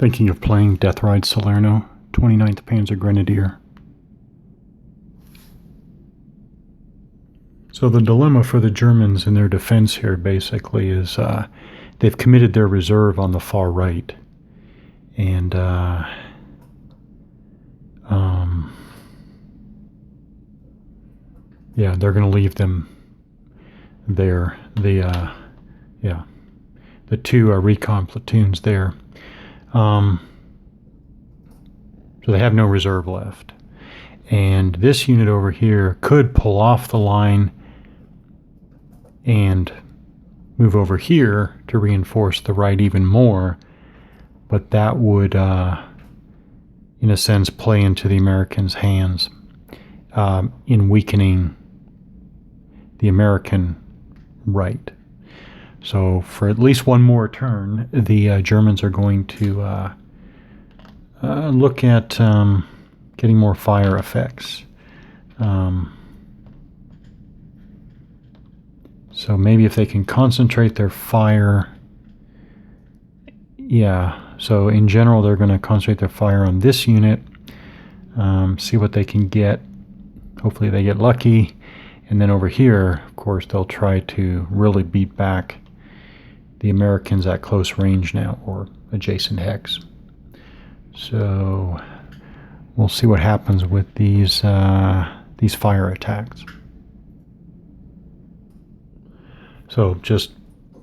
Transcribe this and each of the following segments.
Thinking of playing Death Ride Salerno, 29th Panzer Grenadier. So the dilemma for the Germans in their defense here basically is they've committed their reserve on the far right. And yeah, they're going to leave them there. The two recon platoons there. So they have no reserve left. And this unit over here could pull off the line and move over here to reinforce the right even more, but that would, in a sense, play into the Americans' hands in weakening the American right. So for at least one more turn, the Germans are going to look at getting more fire effects. So maybe if they can concentrate their fire, so in general they're going to concentrate their fire on this unit, see what they can get. Hopefully they get lucky, and then over here, of course, they'll try to really beat back the Americans at close range now, or adjacent hex. So we'll see what happens with these fire attacks. So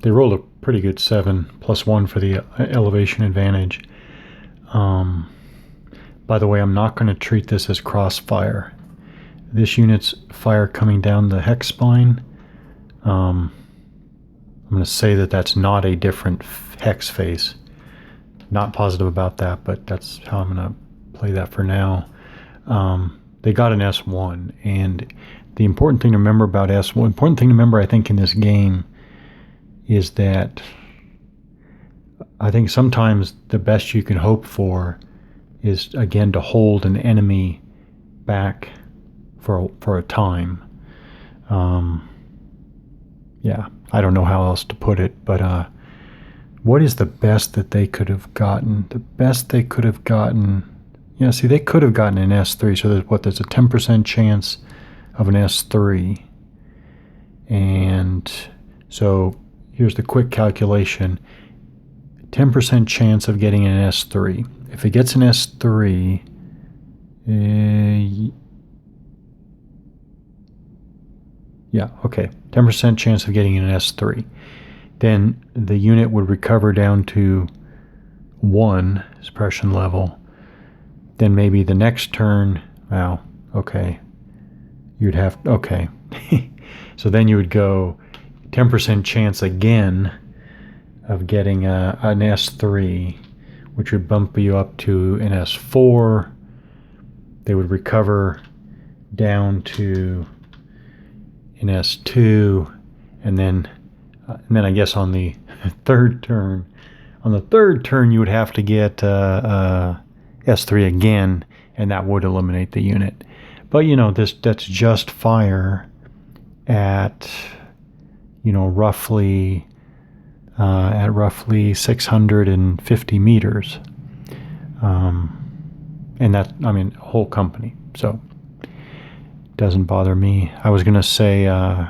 they rolled a pretty good 7 +1 for the elevation advantage. By the way, I'm not going to treat this as crossfire. This unit's fire coming down the hex spine. I'm going to say that that's not a different hex face. Not positive about that, but that's how I'm going to play that for now. They got an S1, and the important thing to remember about S1, important thing to remember, I think, in this game is that I think sometimes the best you can hope for is, again, to hold an enemy back for a time. I don't know how else to put it, but what is the best that they could have gotten? The best they could have gotten, see, they could have gotten an S3, so there's a 10% chance of an S3. And so here's the quick calculation. 10% chance of getting an S3. If it gets an S3, 10% chance of getting an S3. Then the unit would recover down to 1 suppression level. Then maybe the next turn, you'd have, so then you would go 10% chance again of getting an S3, which would bump you up to an S4. They would recover down to an S2, and then I guess on the third turn, you would have to get S3 again, and that would eliminate the unit. But that's just fire at roughly 650 meters, and that, whole company. So doesn't bother me. I was gonna say, and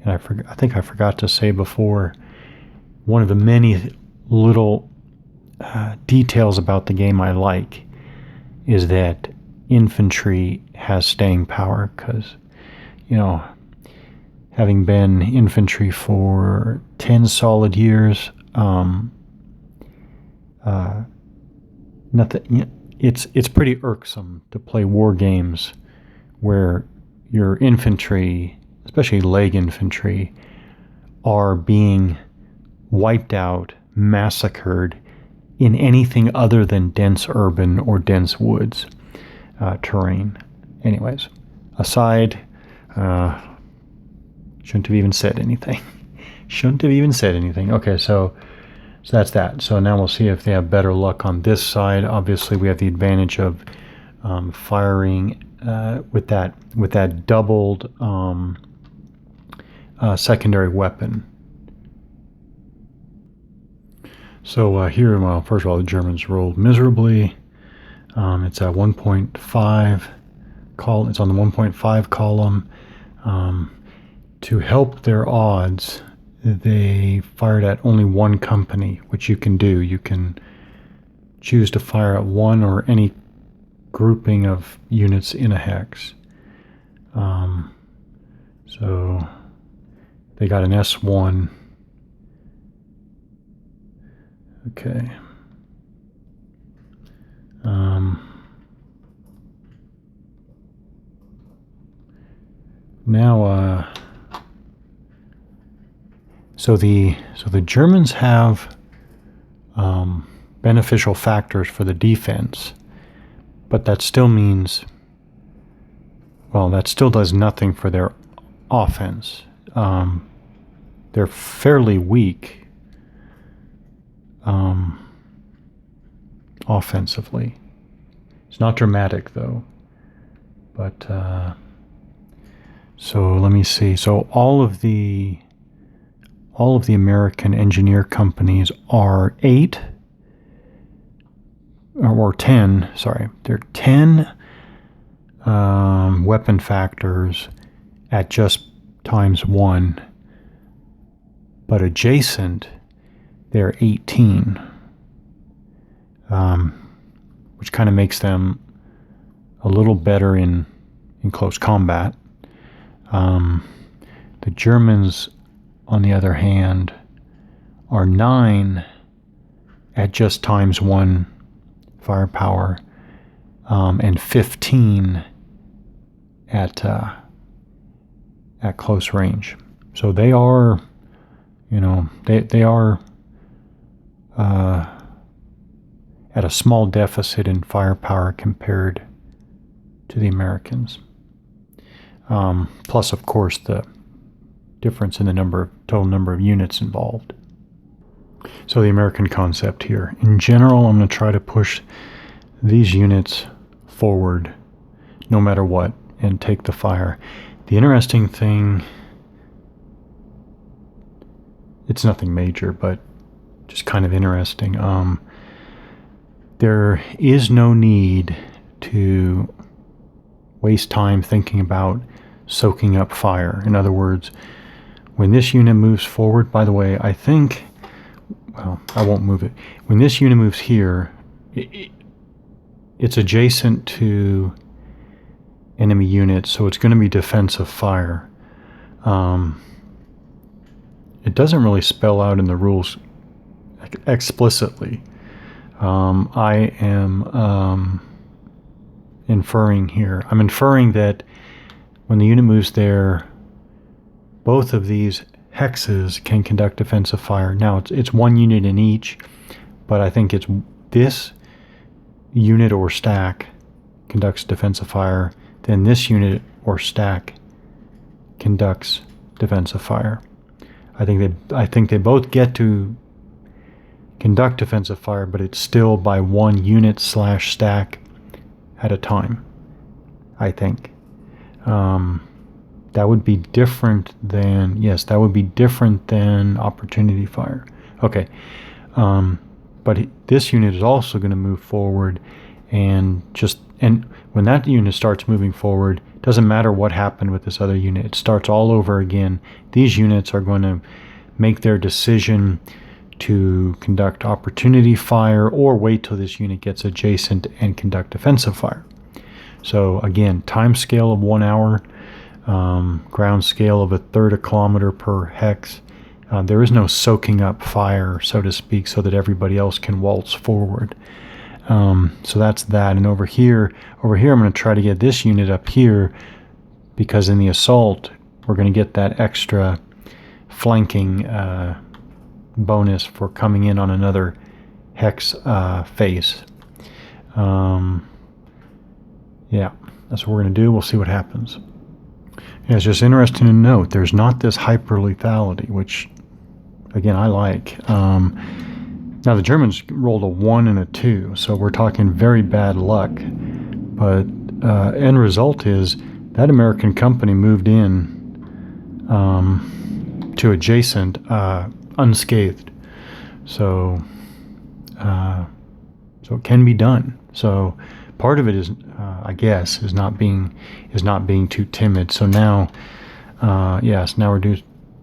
I think I forgot to say before, one of the many little details about the game I like is that infantry has staying power, because having been infantry for 10 solid years, it's pretty irksome to play war games where your infantry, especially leg infantry, are being wiped out, massacred in anything other than dense urban or dense woods terrain. Anyways, aside, shouldn't have even said anything. Okay, so that's that. So now we'll see if they have better luck on this side. Obviously, we have the advantage of firing with that doubled secondary weapon. So here, well, first of all, the Germans rolled miserably. It's at 1.5 column. It's on the 1.5 column. To help their odds, they fired at only one company, which you can do. You can choose to fire at one or any grouping of units in a hex. So they got an S1. Okay. Now, so the Germans have beneficial factors for the defense, but that still means, well, that still does nothing for their offense. They're fairly weak offensively. It's not dramatic though, but so let me see. So all of the American engineer companies are 8 or 10. Sorry, they're 10 weapon factors at just ×1, but adjacent they're 18, which kind of makes them a little better in close combat. The Germans, on the other hand, are 9 at just ×1 firepower, and 15 at close range. So they are, they are at a small deficit in firepower compared to the Americans. Plus, of course, the difference in the total number of units involved. So the American concept here. In general, I'm going to try to push these units forward no matter what and take the fire. The interesting thing, it's nothing major, but just kind of interesting. There is no need to waste time thinking about soaking up fire. In other words, when this unit moves forward, by the way, I think, well, I won't move it. When this unit moves here, it's adjacent to enemy units, so it's going to be defensive fire. It doesn't really spell out in the rules explicitly. I am inferring here. I'm inferring that when the unit moves there, both of these hexes can conduct defensive fire. Now, it's one unit in each, but I think it's this unit or stack conducts defensive fire, then this unit or stack conducts defensive fire. I think they both get to conduct defensive fire, but it's still by one unit / stack at a time, I think. That would be different than, yes, that would be different than opportunity fire. Okay. But this unit is also going to move forward, and when that unit starts moving forward, it doesn't matter what happened with this other unit. It starts all over again. These units are going to make their decision to conduct opportunity fire or wait till this unit gets adjacent and conduct defensive fire. So again, time scale of 1 hour, ground scale of 1/3 kilometer per hex. There is no soaking up fire, so to speak, so that everybody else can waltz forward. So that's that. And over here, I'm going to try to get this unit up here, because in the assault, we're going to get that extra flanking bonus for coming in on another hex face. Yeah, that's what we're going to do. We'll see what happens. Yeah, it's just interesting to note there's not this hyper lethality, which, again, I like. Now, the Germans rolled a 1 and a 2, so we're talking very bad luck. But end result is that American company moved in to adjacent unscathed. So So it can be done. So part of it is, I guess, is not being too timid. So now, yes, now we're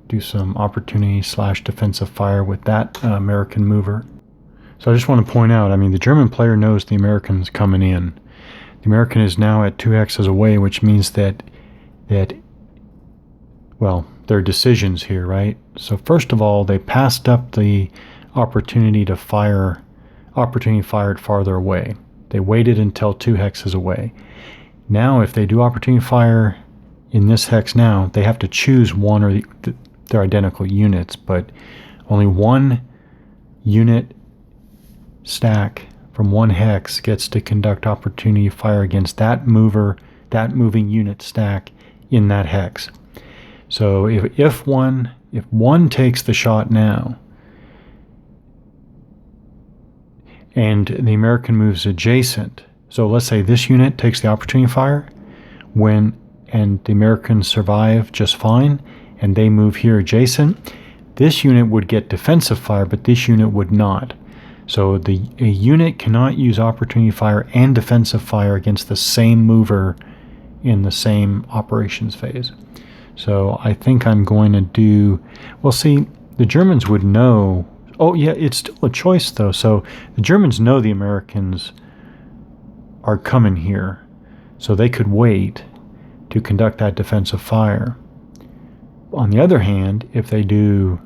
do some opportunity / defensive fire with that American mover. So I just want to point out, I mean, the German player knows the American's coming in. The American is now at 2 hexes away, which means that well, there are decisions here, right? So first of all, they passed up the opportunity fired farther away. They waited until 2 hexes away. Now, if they do opportunity fire in this hex now, they have to choose one, or they're identical units, but only one unit stack from one hex gets to conduct opportunity fire against that moving unit stack in that hex. So if one takes the shot now, and the American moves adjacent, so let's say this unit takes the opportunity fire, and the Americans survive just fine, and they move here adjacent, this unit would get defensive fire, but this unit would not. So a unit cannot use opportunity fire and defensive fire against the same mover in the same operations phase. So I think I'm going to do, well, see, the Germans would know. Oh yeah, it's still a choice though. So the Germans know the Americans are coming here, so they could wait to conduct that defensive fire. On the other hand, if they do,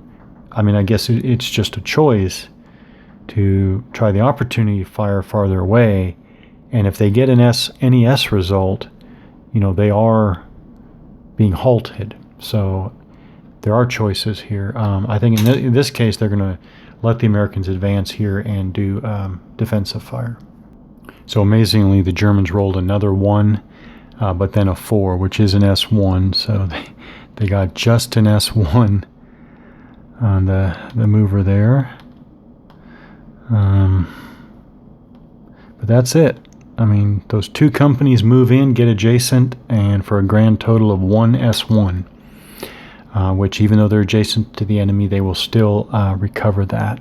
I mean, I guess it's just a choice to try the opportunity fire farther away, and if they get an NES result, they are being halted. So there are choices here. I think in this case, they're going to let the Americans advance here and do defensive fire. So amazingly, the Germans rolled another 1, but then a 4, which is an S1. So they got just an S1 on the mover there. But that's it. I mean, those 2 companies move in, get adjacent, and for a grand total of 1 S1, which even though they're adjacent to the enemy, they will still recover that.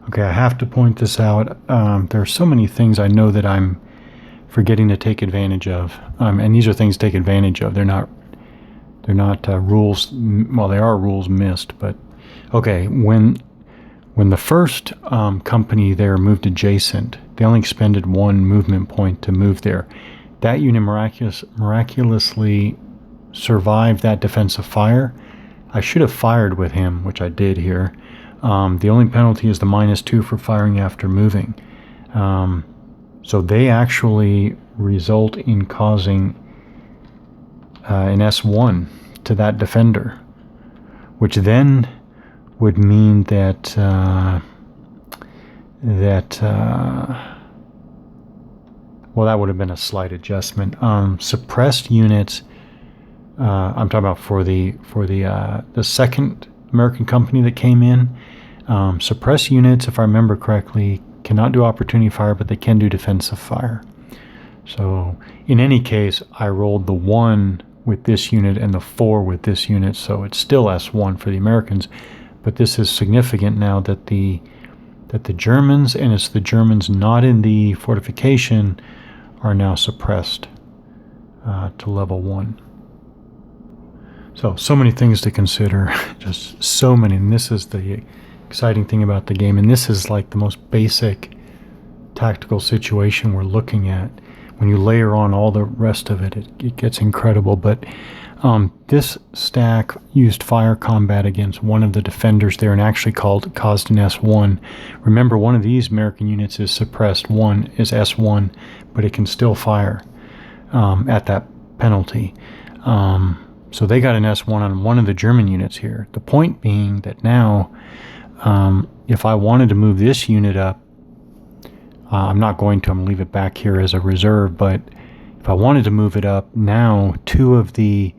Okay, I have to point this out. There are so many things I know that I'm forgetting to take advantage of, and these are things to take advantage of. They're not rules. Well, they are rules missed, but okay. When the first company there moved adjacent, they only expended 1 movement point to move there. That unit miraculously survived that defensive fire. I should have fired with him, which I did here. The only penalty is the -2 for firing after moving. So they actually result in causing an S1 to that defender, which then would mean that well, that would have been a slight adjustment. Suppressed units. I'm talking about for the second American company that came in. Suppressed units, if I remember correctly, cannot do opportunity fire, but they can do defensive fire. So in any case, I rolled the 1 with this unit and the 4 with this unit, so it's still S1 for the Americans. But this is significant now that the Germans, and it's the Germans not in the fortification, are now suppressed to level 1. So many things to consider, just so many. And this is the exciting thing about the game. And this is like the most basic tactical situation we're looking at. When you layer on all the rest of it, it gets incredible. But this stack used fire combat against one of the defenders there and actually caused an S1. Remember, one of these American units is suppressed. One is S1, but it can still fire at that penalty. So they got an S1 on one of the German units here. The point being that now, if I wanted to move this unit up, I'm not going to. I'm going to leave it back here as a reserve, but if I wanted to move it up, now 2 of the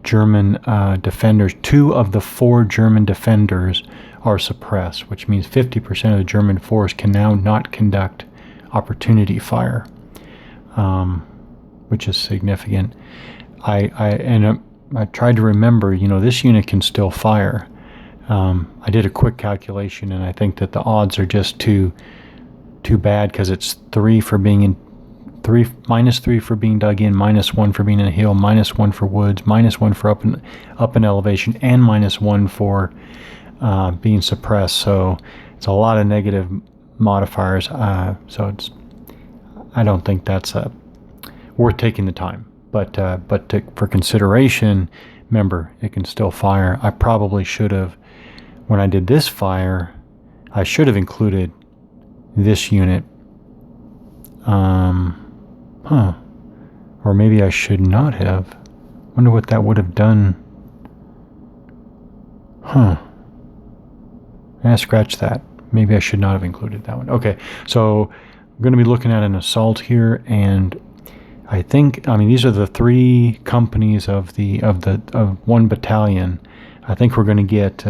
German defenders, 2 of the 4 German defenders are suppressed, which means 50% of the German force can now not conduct opportunity fire, which is significant. I tried to remember, this unit can still fire. I did a quick calculation, and I think that the odds are just too too bad because it's 3 for being in -3 for being dug in, -1 for being in a hill, -1 for woods, -1 for up in elevation, and -1 for being suppressed. So it's a lot of negative modifiers. So I don't think that's worth taking the time. But for consideration, remember, it can still fire. I probably should have, when I did this fire, I should have included this unit. Or maybe I should not have. Wonder what that would have done. Scratch that. Maybe I should not have included that one. Okay, so I'm going to be looking at an assault here, and I mean, these are the 3 companies of one battalion. I think we're going to get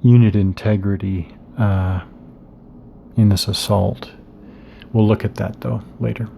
unit integrity in this assault. We'll look at that though later.